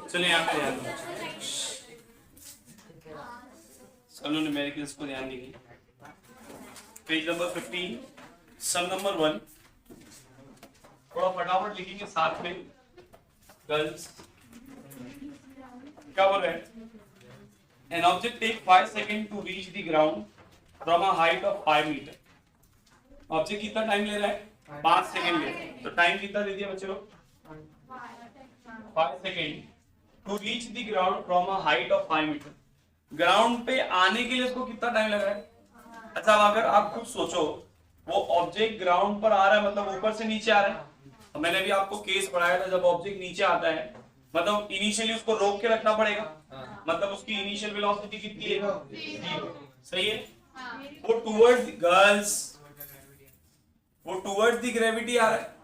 चलिए यहाँ पे ध्यान दो, सम न्यूमेरिकल्स को ध्यान देंगे। पेज नंबर 15 सम नंबर 1 थोड़ा फटाफट लिखेंगे साथ में। गर्ल्स क्या बोल रहे हैं? An object take 5 seconds to reach the ground from a height of 5 meter. Object कितना टाइम ले रहा है? 5 सेकंड ले रहा है। तो टाइम कितना दे दिया बच्चे लोग? 5 second to reach the ground from a height of 5 metre. Ground पे आने के लिए उसको कितना टाइम लगा है? अच्छा, अगर आप खुद सोचो, वो ऑब्जेक्ट ग्राउंड पर आ रहा है मतलब ऊपर से नीचे आ रहा है। तो मैंने भी आपको केस पढ़ाया था, जब ऑब्जेक्ट नीचे आता है मतलब इनिशियली उसको रोक के रखना पड़ेगा, मतलब उसकी इनिशियल वेलोसिटी कितनी है? 0। सही है। वो टुवर्ड्स गर्ल्स, वो टुवर्ड्स दी ग्रेविटी आ रहा है।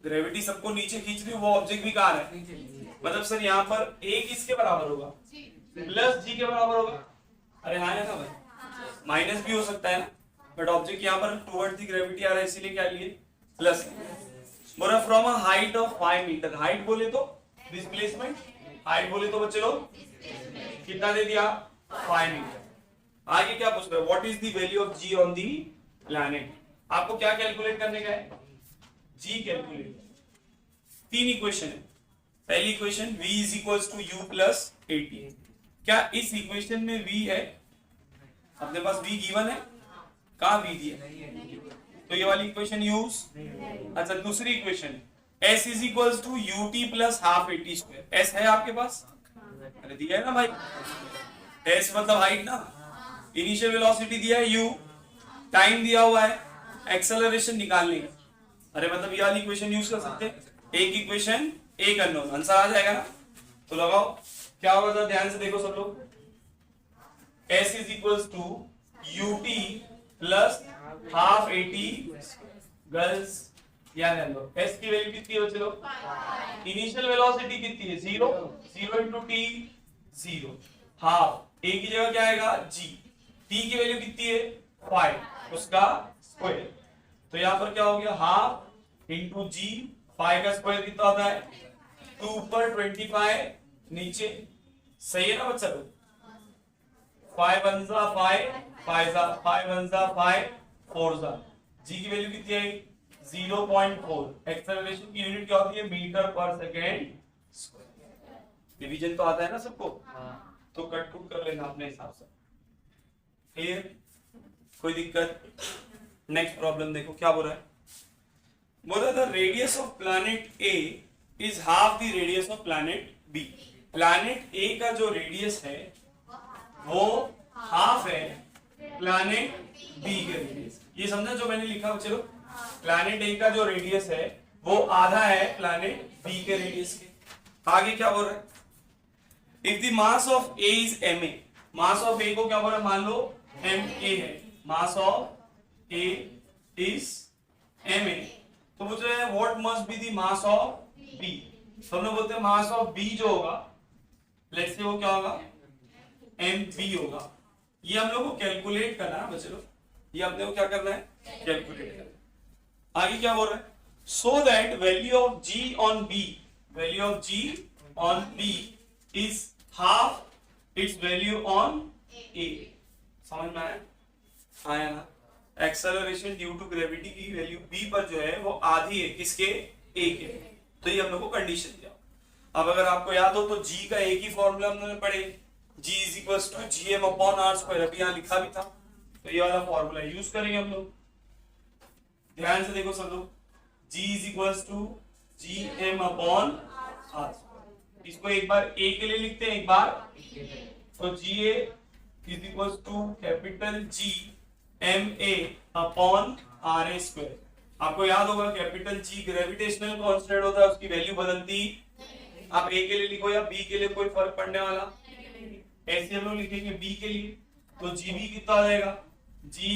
ग्रेविटी सबको नीचे खींच रही है, वो ऑब्जेक्ट भी कहाँ है? मतलब सर यहाँ पर ए किसके बराबर होगा? प्लस जी के बराबर होगा। अरे हाँ है ना भाई, माइनस भी हो सकता है ना, बट ऑब्जेक्ट यहाँ पर टुवर्ड्स दी ग्रेविटी आ रहा है, इसीलिए क्या लिए? प्लस। बोला from a height of 5 metre. Height बोले तो डिस्प्लेसमेंट, हाइट बोले तो बच्चे लोग कितना दे दिया? 5 मीटर। आगे क्या पूछ रहे हैं? What is the value of ji on the planet? आपको क्या कैलकुलेट करने का है? जी कैलकुलेट। 3 इक्वेशन है। पहली equation v is equals to u plus 80। क्या इस इक्वेशन में v है? अपने पास v गिवन है? कहाँ v दिया? तो ये वाली इक्वेशन यूज। अच्छा, दूसरी equation s is equals to ut plus half 80 square. s है आपके पास? अरे दिया है ना भाई, s मतलब हाइट ना, इनिशियल वेलोसिटी दिया है u, टाइम दिया हुआ है, एक्सेलरेशन निकालने का। अरे मतलब ये वाली इक्वेशन यूज कर सकते हैं। एक इक्वेशन एक अननोन, आंसर आ जाएगा ना। तो लगाओ क्या होगा, जरा ध्यान से देखो सब लोग। s is equals to ut plus half 80। Girls याद है लो, s की वैल्यू कितनी है बच्चे लोग? इनिशियल वेलोसिटी कितनी है? 0। 0 इंटू टी 0, हाफ a की जगह क्या आएगा? g। t की वैल्यू कितनी है? 5, उसका स्क्वायर। तो यहाँ पर क्या हो गया? हाफ इंटू जी, 5 का स्क्वायर कितना होता है? 2 ऊपर 25 नीचे। सही है ना बच्चा लोग? 5 1 जा 5, 5 जा 5 1 जा 5, 4 जा। जी की वैल्यू कितनी है? 0.4। एक्सेलरेशन की यूनिट क्या होती है? मीटर पर सेकेंड स्क्वायर। डिवीजन तो आता है ना सबको? तो कट कुट कर लेना अपने हिसाब से। क्लियर? कोई दिक्कत? नेक्स्ट प्रॉब्लम देखो क्या बोल रहा है। बोला the radius of planet A is half the radius of planet B. Planet A का जो रेडियस है वो हाफ है प्लैनेट बी के रेडियस। ये समझा जो मैंने लिखा? चलो, प्लैनेट ए का जो रेडियस है वो आधा है प्लैनेट बी के रेडियस के। आगे क्या बोल रहा है? If the mass of A is M A. Mass of A को क्या बोल रहा है? मान लो एम ए है, mass of A is M A. तो पूछ रहे हैं what must be the mass of B. हम लोग बोलते हैं मास ऑफ बी जो होगा, लेट्स से वो क्या होगा? एम बी होगा। ये हम लोग को कैलकुलेट करना है बच्चे लोग, ये अपने को क्या करना है? कैलकुलेट करना है। आगे क्या बोल रहा है? So that value of ji on B, value of ji on B is half its value on A. समझ में आया? आया ना? एक्सेलरेशन ड्यू टू ग्रेविटी की वैल्यू बी पर जो है वो आधी है किसके? ए के। तो ये हम लोग को कंडीशन दिया। अब अगर आपको याद हो तो जी का एक ही फॉर्मूला हमने पढ़े, g is equals to gm upon r square. अभी यहाँ लिखा भी था, तो ये वाला फॉर्मूला यूज करेंगे हम लोग। ध्यान से देखो सब लोग, g is equals to gm upon r। इसको एक बार a के लिए लिखते हैं, एक बार तो ga is equals to capital G M A upon R A square. आपको याद होगा कैपिटल जी ग्रेविटेशनल कांस्टेंट होता है, उसकी वैल्यू बदलती। आप ए के लिए लिखो या बी के लिए, कोई फर्क पड़ने वाला? ऐसे हम लोग लिखेंगे बी के लिए, तो जी बी कितना आ जाएगा? G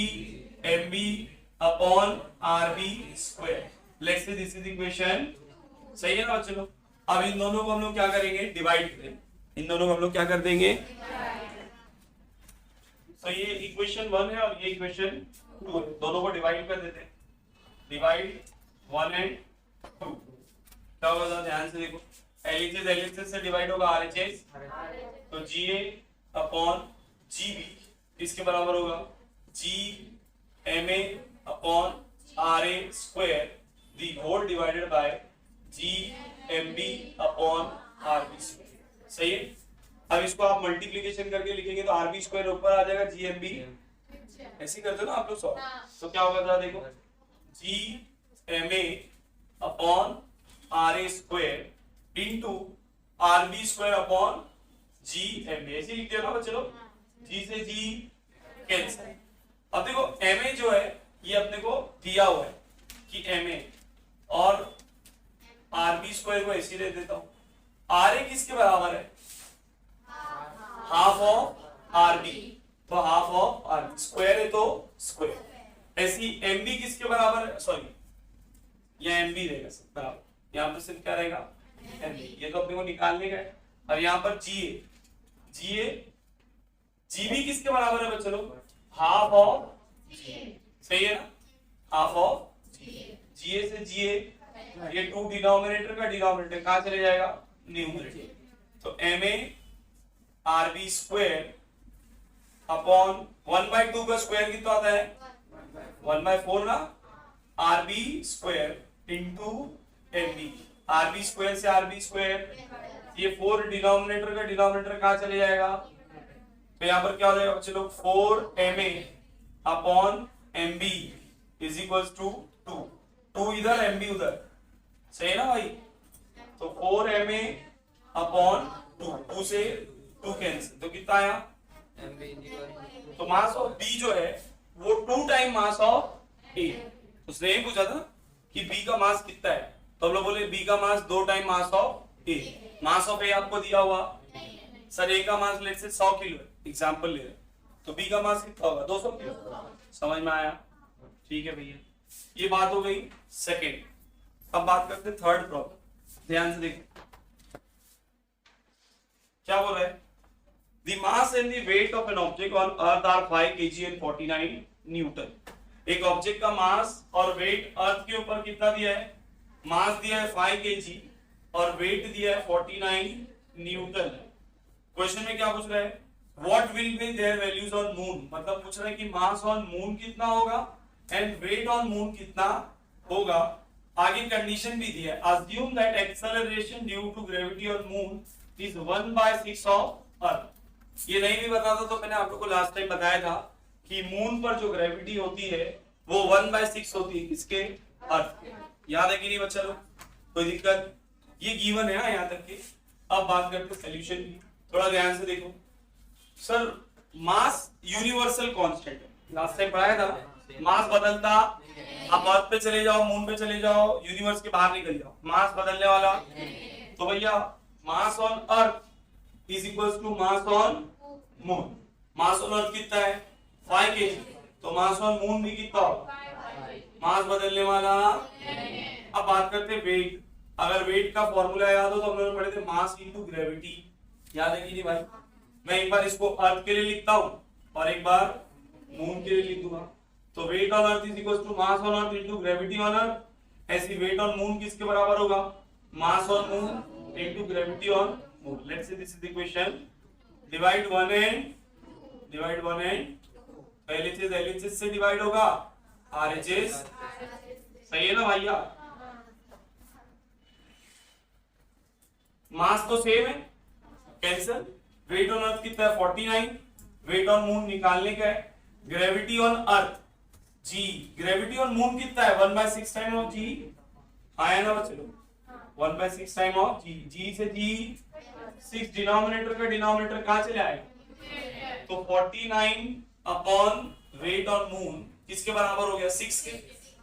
M B upon R B square. Let's say this is equation. सही है ना बच्चों लोग? अब इन दोनों को हम लोग क्या करेंगे? डिवाइड करेंगे। इन दोनों को हम लोग क्या कर देंगे? तो ये इक्वेशन 1 है और ये इक्वेशन 2 है, दोनों को डिवाइड कर देते हैं। डिवाइड 1 एंड 2 क्या होगा? ध्यान से देखो, एलएचएस से डिवाइड होगा आरएचएस, तो जीए अपॉन जीबी इसके बराबर होगा G M A upon R A square the whole divided by G M B upon R B square. सही है। अब इसको आप मल्टीप्लीकेशन करके लिखेंगे तो आर बी स्क्वायर ऊपर आ जाएगा जी एम बी, ऐसे करते हो ना आप लोग सॉल्व। तो क्या होगा जरा देखो, G M A upon R A square into R B square upon G M A, ऐसे लिखते हो ना बच्चे लोग, जी से जी कैंसिल। अब देखो एम ए जो है ये अपने को दिया हुआ है कि एम ए, और आर बी स्क्वायर को ऐसे दे देता हूं। आर ए किसके बराबर है, हाफ ऑफ आर बी, तो half of R B, square है तो स्क्वायर। ऐसी एम बी किसके बराबर है, सॉरी यहाँ एम बी रहेगा सर बराबर, यहाँ पर सिर्फ क्या रहेगा एम बी, ये तो अपने को निकालने का है। और यहाँ पर जी ए, जी ए जी बी किसके बराबर है बच्चों लोग, हाफ ऑफ, सही है ना, हाफ ऑफ जी ए से जी ए, ये टू डिनोमिनेटर का डिनोमिनेटर कहां चले जाएगा न्यूमरेटर, तो M A R B square upon 1/2 का स्क्वायर कितना आता है 1/4 ना, R B square into M B, R B square से आर बी स्क्वायर, ये 4 डिनोमिनेटर का डिनोमिनेटर कहां चले जाएगा, तो यहाँ पर क्या हो जाएगा बच्चे लोग 4ma upon mb is equals to 2 इधर mb उधर, सही है ना भाई। तो 4ma अपॉन 2 से 2 कैंसिल, तो कितना आया, तो मास ऑफ b जो है वो 2 टाइम मास ऑफ a। उसने ये पूछा था कि b का मास कितना है, तो हम लोग बोले b का मास 2 time mass of a। Mass of a आपको दिया हुआ सर, a का मास लेट से 100 किलो है, एग्जांपल ले रहे, तो b का मास कितना होगा 200 किलो, समझ में आया, ठीक है भैया। ये बात हो गई सेकेंड। अब बात करते हैं थर्ड प्रॉब्लम, ध्यान से देखो क्या बोल रहा है, the mass and the weight of an object on earth are 5 kg एंड 49 न्यूटन। एक ऑब्जेक्ट का मास और वेट अर्थ के ऊपर कितना दिया है, मास दिया है 5 kg और वेट दिया है 49 न्यूटन। क्वेश्चन में क्या पूछ रहा है, what will be there values on moon, मतलब पूछ रहा है कि मास ऑन मून कितना होगा एंड वेट ऑन मून कितना होगा। आगे कंडीशन भी दिया है, assume that acceleration due to gravity on moon is 1/6 of earth. ये नहीं भी बताता तो मैंने आप लोगों को लास्ट टाइम बताया था कि मून पर जो ग्रेविटी होती है वो 1/6 होती है किसके, अर्थ के। याद है कि नहीं बच्चा लोग, कोई दिक्कत, ये गिवन है यहाँ तक के। अब बात करते हैं सॉल्यूशन की, थोड़ा ध्यान से देखो। सर मास यूनिवर्सल कांस्टेंट है, लास्ट टाइम पढ़ाया था, मास बदलता, आप अर्थ पे चले जाओ, मून पे चले जाओ, यूनिवर्स के बाहर निकल जाओ, मास बदलने वाला। तो भैया mass on earth is equals to mass on moon. Mass on earth कितना है 5 kg, तो मास ऑन मून भी कितना होगा, मास बदलने वाला। अब बात करते हैं वेट। अगर वेट का फॉर्मूला याद हो तो हम लोग पढ़े थे मास इनटू ग्रेविटी, याद है कि नहीं भाई। मैं एक बार इसको अर्थ के लिए लिखता हूं और एक बार मून के लिए लिख दूंगा। तो weight on earth is equals to mass on earth into gravity on earth. ऐसी वेट ऑन मून किसके बराबर होगा, mass on moon into gravity on moon. Let's say this is the question, divide one and LHS से divide होगा RHS, सही है ना भैया। मास तो सेम है, कैंसिल। वेट ऑन अर्थ कितना है 49, वेट ऑन मून निकालने का है। Gravity on earth G, gravity on moon कितना है 1/6 टाइम ऑफ G, आया ना बच्चे लोग, 1/6 टाइम ऑफ G। G से G 6, डिनोमिनेटर का डिनोमिनेटर कहां चले आएगा, तो 49 अपॉन वेट ऑन मून किसके बराबर हो गया 6 के,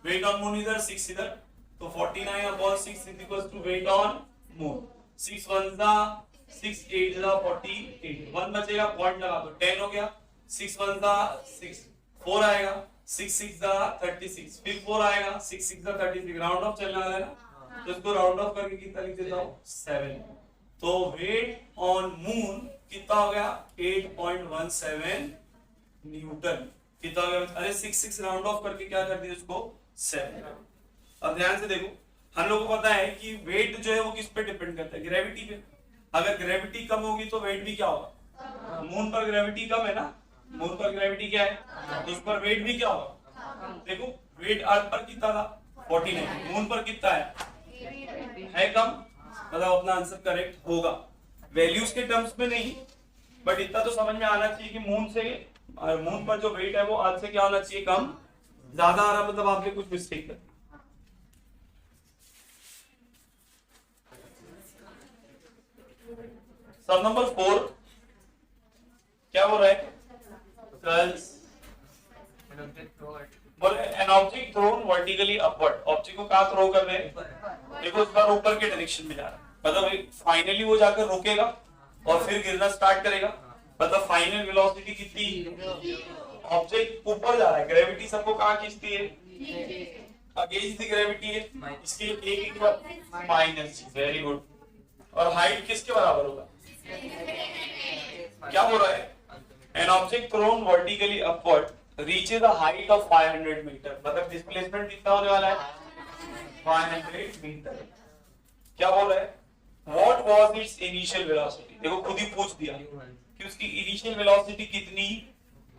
वेट ऑन मून इधर 6 इधर, तो 49 अपॉन 6 is equal to weight on moon. 6 1 जा 6 8 जा 48, 1 बचेगा पॉइंट लगा दो 10 हो गया। 6 1 जा 6, 4 आएगा, 6 6 जा 36, फिर 4 आएगा, 6 6 जा 36, राउंड ऑफ चलने वाला है ना, तो इसको राउंड ऑफ करके कितना लिख देता हूं 7। तो वेट ऑन मून कितना हो गया 8.17 न्यूटन। कितना हो गया, अरे 6 6 राउंड ऑफ करके क्या कर दिया उसको 7। अब ध्यान से देखो, हम लोग को पता है कि वेट जो है वो किस पे डिपेंड करता है, ग्रेविटी पे। अगर ग्रेविटी कम होगी तो वेट भी क्या होगा, मून पर ग्रेविटी कम है ना, मून पर ग्रेविटी क्या है तो उस पर वेट भी क्या होगा। देखो वेट अर्थ पर कितना था 49, मून पर कितना है कम, मतलब अपना आंसर करेक्ट होगा। वैल्यूज के टर्म्स में नहीं, बट इतना तो समझ में आना चाहिए कि मून पर जो वेट है वो अर्थ से क्या होना चाहिए कम, ज्यादा आ रहा मतलब आपने कुछ मिस्टेक कर। सब नंबर 4 क्या बोल रहा है गर्ल्स, बोले N object thrown vertically upward, object को कहां थ्रो कर रहे हैं, देखो इस बार ऊपर के डायरेक्शन में जा रहा है, मतलब फाइनली वो जाकर रुकेगा और फिर गिरना स्टार्ट करेगा, मतलब फाइनल वेलोसिटी कितनी, ऑब्जेक्ट ऊपर जा रहा है, ग्रेविटी सबको कहां खींचती है, अगेंस्ट द ग्रेविटी है, इसके एक इक्वल माइनस, वेरी गुड। और हाइट किसके बराबर होगा, क्या बोल रहा है, an object thrown vertically upward reaches a height of 500 metre, मतलब डिस्प्लेसमेंट कितना होने वाला है 500 मीटर। क्या बोल रहा है, what was it's initial velocity, देखो खुद ही पूछ दिया कि उसकी इनिशियल वेलोसिटी कितनी,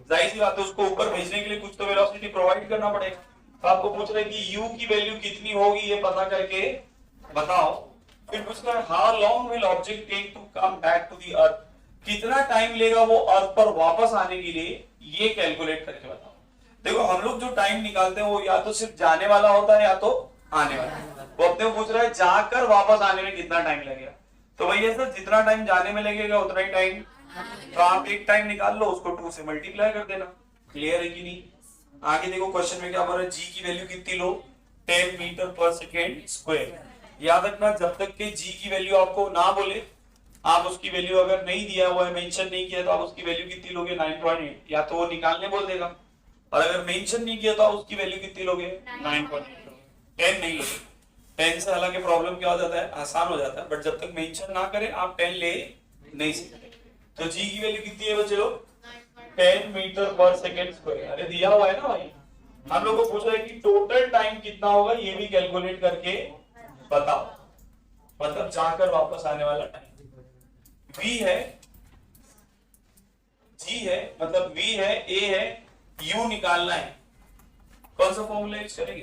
जाहिर सी बात है उसको ऊपर भेजने के लिए कुछ तो वेलोसिटी प्रोवाइड करना पड़ेगा, तो आपको पूछ रहे कि u की वैल्यू कितनी होगी ये पता करके बताओ। फिर पूछ रहा है how long will object take to come back to the earth, कितना टाइम लेगा वो अर्थ पर वापस आने के लिए, ये कैलकुलेट करके बताओ। देखो हम लोग जो टाइम निकालते हैं वो या तो सिर्फ जाने वाला होता है या तो आने वाला, वो अपने पूछ रहा है जाकर वापस आने में कितना टाइम लगेगा, तो भैया सर जितना टाइम जाने में लगेगा उतना ही टाइम, तो आप एक टाइम निकाल लो उसको 2 से मल्टीप्लाई कर देना, क्लियर है कि नहीं। आगे देखो क्वेश्चन में क्या बोल रहा है, जी की वैल्यू कितनी लो 10 मीटर पर सेकेंड स्क्वायर, याद रखना जब तक के जी की वैल्यू आपको ना बोले, आप उसकी वैल्यू अगर नहीं दिया हुआ है, मेंशन नहीं किया तो आप उसकी वैल्यू कितनी लोगे 9.8, या तो वो निकालने बोल देगा, और अगर मेंशन नहीं किया तो आप उसकी वैल्यू कितनी लोगे 9.8, 10 नहीं लोगे। 10 से हालांकि प्रॉब्लम क्या हो जाता है, आसान हो जाता है, बट जब तक मेंशन ना करें आप 10 ले नहीं सकते। तो जी की वैल्यू कितनी है बच्चे लोग 10 मीटर पर सेकेंड स्क्वायर, अरे दिया हुआ है ना भाई, हम लोग को पूछ रहे हैं कि टोटल टाइम कितना होगा ये भी कैलकुलेट करके बताओ, मतलब जाकर वापस आने वाला टाइम। V है, G है, मतलब V है, A है, U निकालना है, कौन सा फॉर्मूला यूज करेंगे,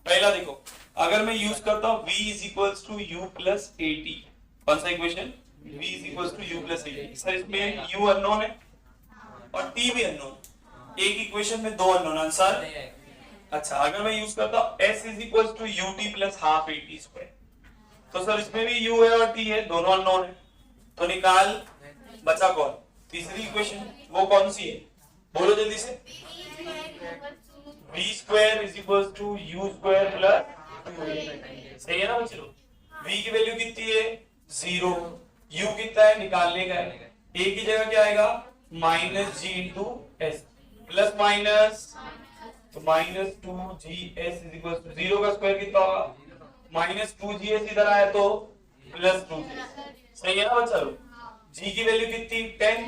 पहला देखो अगर मैं यूज करता हूं V is equals to U plus AT, कौन सा equation V is equals to U plus AT, sir इसमें U अननोन है और T भी अननोन, एक इक्वेशन में 2 अननोन आंसर। अच्छा अगर मैं यूज करता हूं S is equals to UT plus half AT square, तो सर इसमें भी U है और T है, दोनों अननोन है, तो निकाल, बचा कौन, तीसरी इक्वेशन, वो कौन सी है बोलो जल्दी से, v square is equals to u square plus 2a, सही है ना बच्चों, v की वैल्यू कितनी है 0, u कितना है निकालने का है, a की जगह क्या आएगा minus g into S, plus minus तो minus 2gs is equals to 0 का स्क्वायर कितना होगा माइनस 2gs, इधर आया तो प्लस 2gs, सही है ना बच्चा लोग। g की वैल्यू कितनी 10,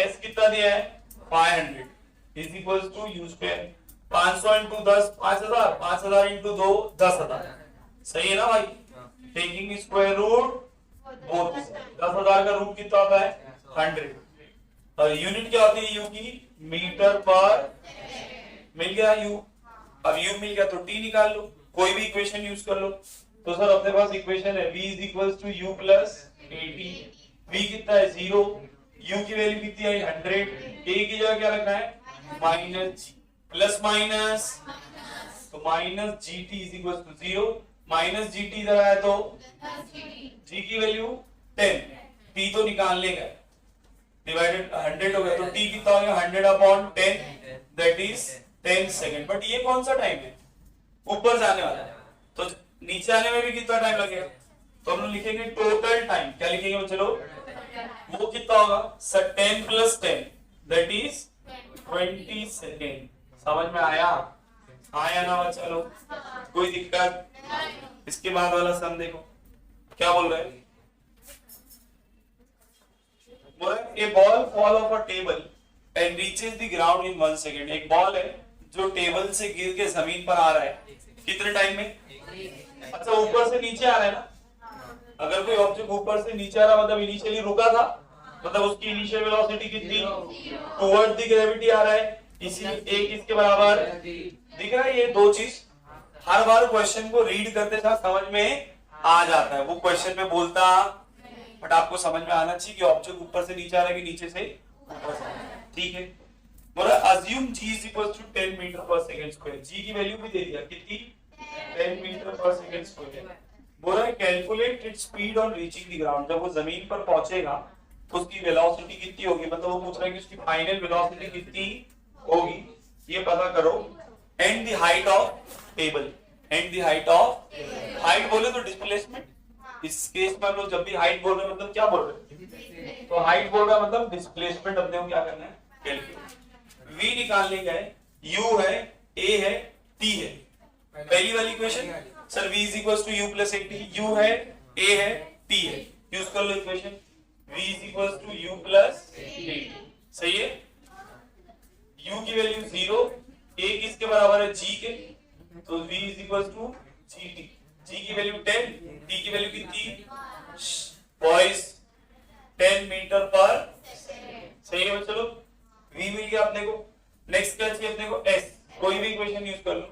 s कितना दिया है 500 is equals to u square, 500 into 10 5000, 5000 into 2 10000, सही है ना भाई, टेकिंग स्क्वायर रूट बोथ, 10000 का रूट कितना होता है 100, और यूनिट क्या होती है u की मीटर पर, मिल गया u, अब u मिल गया तो t निकाल लो, कोई भी इक्वेशन यूज कर लो, तो सर अपने पास इक्वेशन है v is equals to u plus 80, v कितना है 0, u की वैल्यू कितनी है 100, a की जगह क्या रखना है माइनस g, प्लस माइनस तो minus gt is equals to 0, minus gt इधर आया तो g की वैल्यू 10, t तो निकालने का डिवाइडेड 100 हो गया, तो t कितना हो गया 100/10 दैट इज 10 सेकंड, बट ये कौन सा टाइम है ऊपर जाने वाला है, तो नीचे आने में भी कितना टाइम लगेगा, तो हम लोग लिखेंगे टोटल टाइम, क्या लिखेंगे चलो वो कितना होगा sir 10 plus 10 that is 20 second, समझ में आया, आया ना चलो कोई दिक्कत। इसके बाद वाला सम देखो क्या बोल रहा है, a ball fall off a table and reaches the ground in 1 second, एक बॉल है जो टेबल से गिर के जमीन पर आ रहा है कितने टाइम में अच्छा ऊपर से नीचे आ रहा है ना, अगर कोई ऑब्जेक्ट ऊपर से नीचे आ रहा मतलब इनिशियली रुका था, मतलब उसकी इनिशियल वेलोसिटी कितनी टुवर्ड्स द ग्रेविटी आ रहा है, इसीलिए एक इसके बराबर दिख रहा है। ये दो चीज हर बार क्वेश्चन को रीड करते साथ समझ में आ जाता है, वो क्वेश्चन में बोलता बट आपको समझ में आना चाहिए कि ऑब्जेक्ट ऊपर से नीचे आ रहा है कि नीचे से ऊपर से, ठीक है। बोला assume g is equal to 10 metre per second square, g की वैल्यू भी दे दिया कितनी 10 मीटर पर सेकंड स्क्वायर। बोला calculate its speed on reaching the ground, जब वो जमीन पर पहुंचेगा तो उसकी वेलोसिटी कितनी होगी, मतलब वो पूछ रहा है कि उसकी फाइनल वेलोसिटी कितनी होगी, ये पता करो। And the height of table, and the height of, height बोले तो डिस्प्लेसमेंट, इस केस में हम लोग जब भी हाइट बोल रहे हैं मतलब क्या बोल रहे हैं, तो हाइट बोल रहा है मतलब डिस्प्लेसमेंट अपने को क्या करना है कैलकुलेट। v निकालने का है, u है, a है, t है। पहली वाली equation sir v is equals to u plus 80, u है, a है, t है, यूज कर लो equation v is equals to u plus 80, सही है। u की वैल्यू 0, a किसके बराबर है g के, तो v is equals to gt, g की वैल्यू 10, t की वैल्यू कितनी बॉयज 10 मीटर पर, सही है बच्चों लोग। v मिल गया अपने को, नेक्स्ट क्या चाहिए अपने को s, कोई भी इक्वेशन यूज कर लो,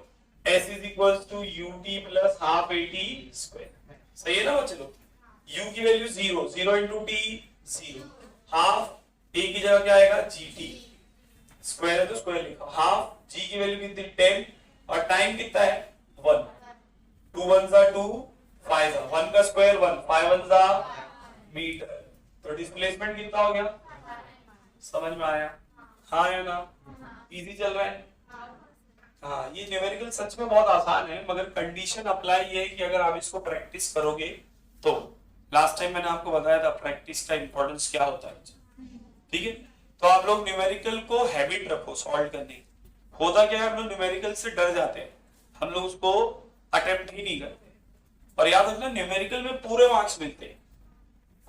s is equals to ut plus half at square, सही है ना बच्चों लोग। u की value 0, 0 into t 0, half a की जगह क्या आएगा gt, स्क्वायर है तो स्क्वायर लिखो, हाफ g की वैल्यू कितनी 10 और टाइम कितना है 1, 2 1 2 5 1 का स्क्वायर 1, 5 1 मीटर, तो डिस्प्लेसमेंट कितना हो गया, समझ में आया, हाँ या ना, इजी चल रहा है। हाँ ये न्यूमेरिकल सच में बहुत आसान है, मगर कंडीशन अप्लाई ये है कि अगर आप इसको प्रैक्टिस करोगे तो, लास्ट टाइम मैंने आपको बताया था प्रैक्टिस का इंपॉर्टेंस क्या होता है, ठीक है। तो आप लोग न्यूमेरिकल को हैबिट रखो सॉल्व करने की। होता क्या है, हम लोग न्यूमेरिकल से डर जाते हैं, हम लोग उसको अटेम्प्ट ही नहीं करते, और याद रखना न्यूमेरिकल में पूरे मार्क्स मिलते हैं,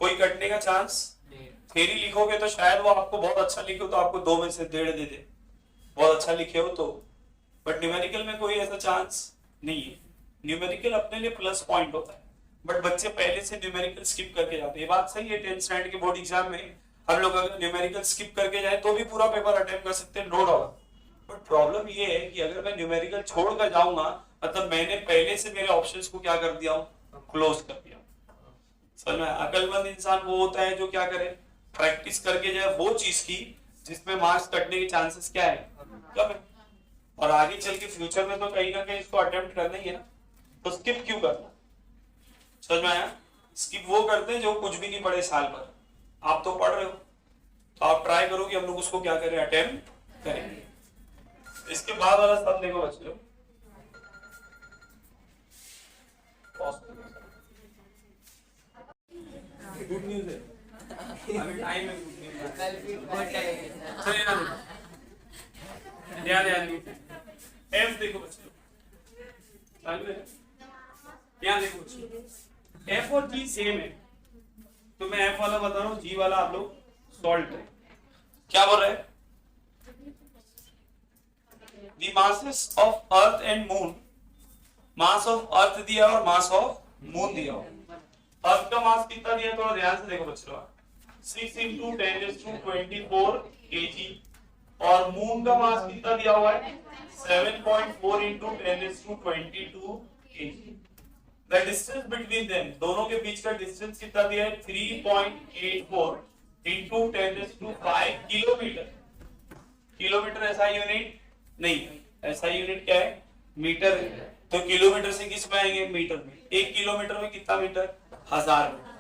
कोई कटने का चांस, थ्योरी लिखोगे तो शायद वो आपको बहुत अच्छा लिखे हो तो आपको 2 में से 1.5 दे दे, बहुत अच्छा लिखे हो तो, बट न्यूमेरिकल में कोई ऐसा चांस नहीं है। न्यूमेरिकल अपने लिए प्लस पॉइंट होता है, बट बच्चे पहले से न्यूमेरिकल स्किप करके जाते हैं। ये बात सही है, 10th स्टैंडर्ड के बोर्ड एग्जाम में हम लोग अगर न्यूमेरिकल स्किप करके जाए तो भी पूरा पेपर अटेम्प्ट कर सकते हैं, नो डाउट। बट प्रॉब्लम ये है कि अगर मैं न्यूमेरिकल छोड़ कर जाऊंगा मतलब मैंने पहले से मेरे ऑप्शंस को क्या कर दिया हूँ, क्लोज कर दिया। समझ में, अकलमंद इंसान वो होता है जो क्या करे, प्रैक्टिस करके जाए वो चीज की जिसमें मार्क्स कटने के चांसेस क्या है, कम है, और आगे चल के फ्यूचर में तो कहीं ना कहीं इसको अटेम्प्ट करना ही है ना, तो स्किप क्यों करना। समझ में आया, स्किप वो करते हैं जो कुछ भी नहीं पढ़े साल भर, आप तो पढ़ रहे हो, तो आप ट्राई करो कि हम लोग उसको क्या करें, अटेम्प्ट करेंगे। इसके बाद वाला सब देखो बच्चों, गुड न्यूज है, अभी टाइम है, एफ देखो बच्चों, यहाँ देखो बच्चों, एफ और जी सेम है, तो मैं एफ वाला बता रहा हूँ, जी वाला आप लोग सॉल्व करें। क्या बोल रहे हैं, the masses of earth and moon, mass of अर्थ दिया और मास ऑफ मून दिया। अर्थ का मास कितना दिया, थोड़ा ध्यान से देखो बच्चों, 6 × 10⁻24 kg, और मून का मास कितना दिया हुआ है 7.4 × 10⁻22 kg। The distance between them, दोनों के बीच का डिस्टेंस कितना दिया है 3.84 × 10⁵ किलोमीटर। किलोमीटर ऐसा यूनिट नहीं, ऐसा यूनिट क्या है, मीटर है, तो किलोमीटर से किस में आएंगे, मीटर में। 1 किलोमीटर में कितना मीटर, 1000 मीटर,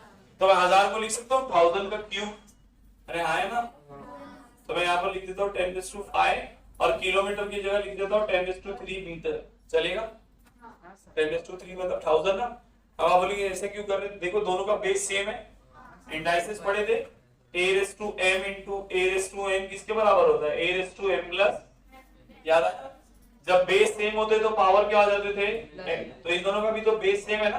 तो मैं 1000 को लिख सकता हूँ 1000 का क्यूब, अरे हाँ है ना, तो मैं यहाँ पर लिख देता हूँ 10⁵, और किलोमीटर की जगह लिख देता हूँ 10⁵ मीटर, चलेगा। 10⁵ मतलब 1000 ना। अब आप बोलेंगे ऐसे क्यों कर रहे हैं, देखो दोनों का बेस सेम है, इंडाइसेस पढ़े थे, a⁻m × a⁻m किसके बराबर होता है, a⁻m+, याद आया, जब बेस सेम होते तो पावर क्या हो जाते थे, तो इन दोनों का भी तो बेस सेम है ना,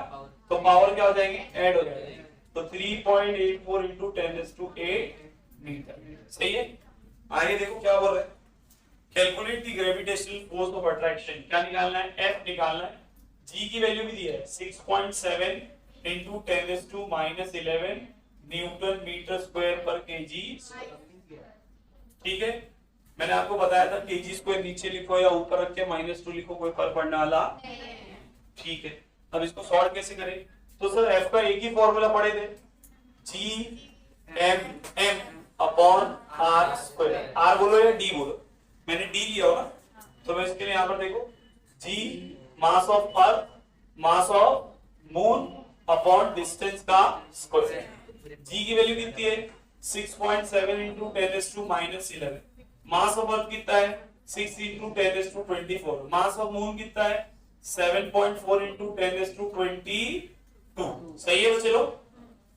तो पावर क्या हो जाएंगे, ऐड हो जाएंगे, तो 3.84 × 10⁸ मीटर, सही है। आगे देखो क्या बोल रहा है, calculate the gravitational force of attraction, क्या निकालना है, F निकालना है। जी की वैल्यू भी दी है 6.7 इंटू 10⁻⁻11 न्यूटन मीटर स्क्वायर पर केजी। ठीक है, मैंने आपको बताया था केजी स्क्वायर नीचे लिखो या ऊपर रख के -2 लिखो, कोई फर्क पड़ने वाला। ठीक है, अब इसको सॉल्व कैसे करें? तो सर एफ का एक ही फॉर्मूला पढ़े थे, G M M upon R square. R बोलो या डी बोलो, मैंने डी लिया होगा तो मैं इसके लिए यहां पर देखो, G mass of earth mass of moon upon distance का स्क्वायर। जी की वैल्यू कितनी है 6.7 इंटू 10⁻⁻11। मास ऑफ अर्थ कितना है 6 इंटू 10⁻24। मास ऑफ मून कितना है 7.4 इंटू 10⁻22। सही है बच्चे लोग।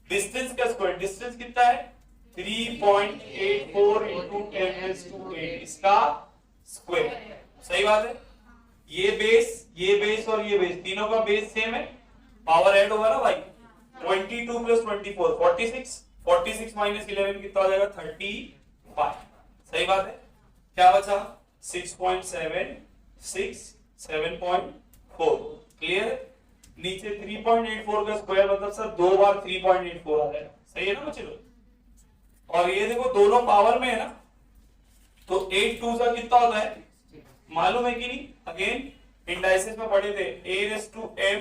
डिस्टेंस का स्क्वायर, डिस्टेंस कितना है 3.84 इंटू 10⁻8 इसका स्क्वायर। सही बात है। ये बेस और ये बेस तीनों का बेस सेम है, पावर ऐड होगा ना भाई। 22 प्लस 24 46, 46 माइनस 11 कितना हो जाएगा 35। सही बात है। क्या बचा 6.7 6 7.4। क्लियर है। नीचे 3.84 का स्क्वायर मतलब सर 2 बार 3.84 आ जाएगा। सही है ना बच्चे लोग। और ये देखो दोनों पावर में है ना, तो 8 2 का कितना होता है मालूम है कि नहीं? अगेन इंडाइसेस में पढ़े थे, a raised to m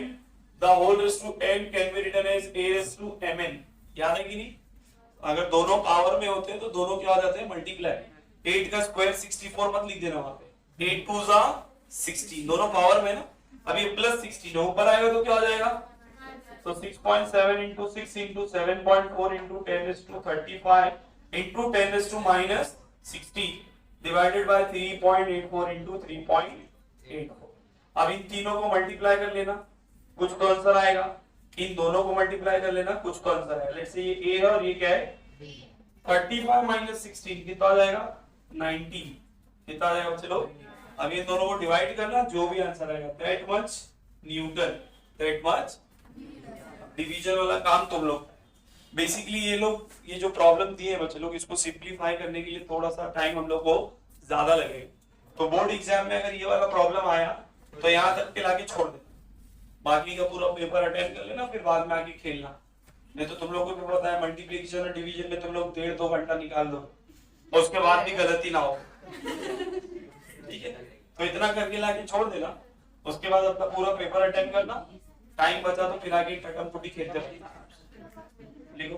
the whole raised to n can be written as a raised to mn। याद है कि नहीं? अगर दोनों पावर में होते हैं तो दोनों क्या हो जाते हैं मल्टीप्लाई। 8 का स्क्वायर 64 मत लिख देना वहां पे, 8 2 जा 16, दोनों पावर में ना। अब ये प्लस 16 ऊपर आएगा तो क्या हो जाएगा, तो 6.7 into 6 into 7.4 into 10⁻35 into 10⁻⁻60 divided by 3.84 into 3.84। अब इन तीनों को मल्टीप्लाई कर लेना, कुछ तो आंसर आएगा। इन दोनों को मल्टीप्लाई कर लेना, कुछ तो आंसर आएगा। लेट्स से ये a है और ये क्या है 35 माइनस 16 कितना आ जाएगा 19। कितना आ जाएगा चलो। अब ये दोनों को डिवाइड करना, जो भी आंसर आएगा that much Newton, that much. Division वाला काम तुम लोग। बेसिकली ये लोग ये जो प्रॉब्लम दी है बच्चे लोग, इसको सिंपलीफाई करने के लिए थोड़ा सा टाइम हम लोग को ज्यादा लगेगा। तो बोर्ड एग्जाम में अगर ये वाला प्रॉब्लम आया तो यहाँ तक के लाके छोड़ दे, बाकी का पूरा पेपर अटेंड कर लेना, फिर बाद में आके खेलना। नहीं तो तुम लोगों को भी पता है मल्टीप्लिकेशन और डिवीजन में तुम लोग 1.5-2 घंटा निकाल दो और उसके बाद भी गलती ना हो। ठीक है, तो इतना करके लाके छोड़ देना, उसके बाद अपना पूरा पेपर अटेंड करना। टाइम बचा तो फिर आगे टकम फुटी खेलते रहो। लिखो।